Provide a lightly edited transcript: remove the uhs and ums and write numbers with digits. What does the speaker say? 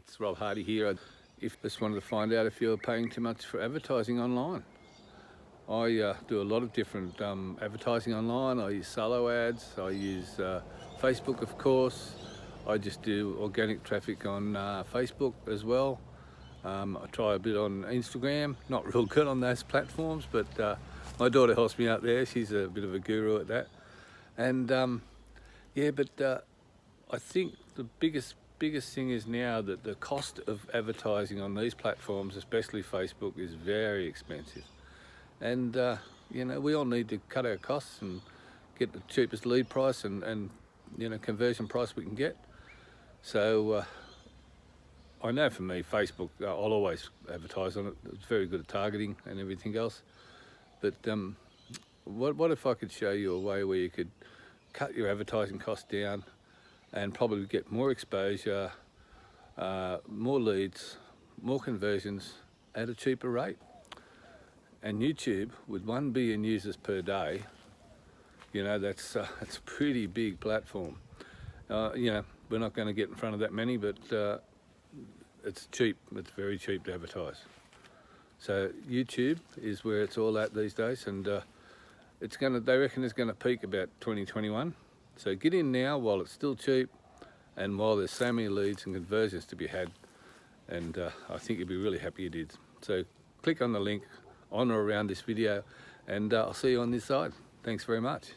It's Rob Hardy here. If just wanted to find out if you're paying too much for advertising online. I do a lot of different advertising online. I use solo ads, I use Facebook of course. I just do organic traffic on Facebook as well. I try a bit on Instagram, not real good on those platforms, but my daughter helps me out there. She's a bit of a guru at that. And I think the biggest thing is now that the cost of advertising on these platforms, especially Facebook, is very expensive. And we all need to cut our costs and get the cheapest lead price and conversion price we can get. So I know for me, Facebook, I'll always advertise on it. It's very good at targeting and everything else. But what if I could show you a way where you could cut your advertising costs down and probably get more exposure, more leads, more conversions at a cheaper rate? And YouTube, with 1 billion users per day, that's a pretty big platform. We're not going to get in front of that many, but it's cheap. It's very cheap to advertise. So YouTube is where it's all at these days, and they reckon it's going to peak about 2021. So get in now while it's still cheap, and while there's so many leads and conversions to be had. And I think you'll be really happy you did. So click on the link on or around this video, and I'll see you on this side. Thanks very much.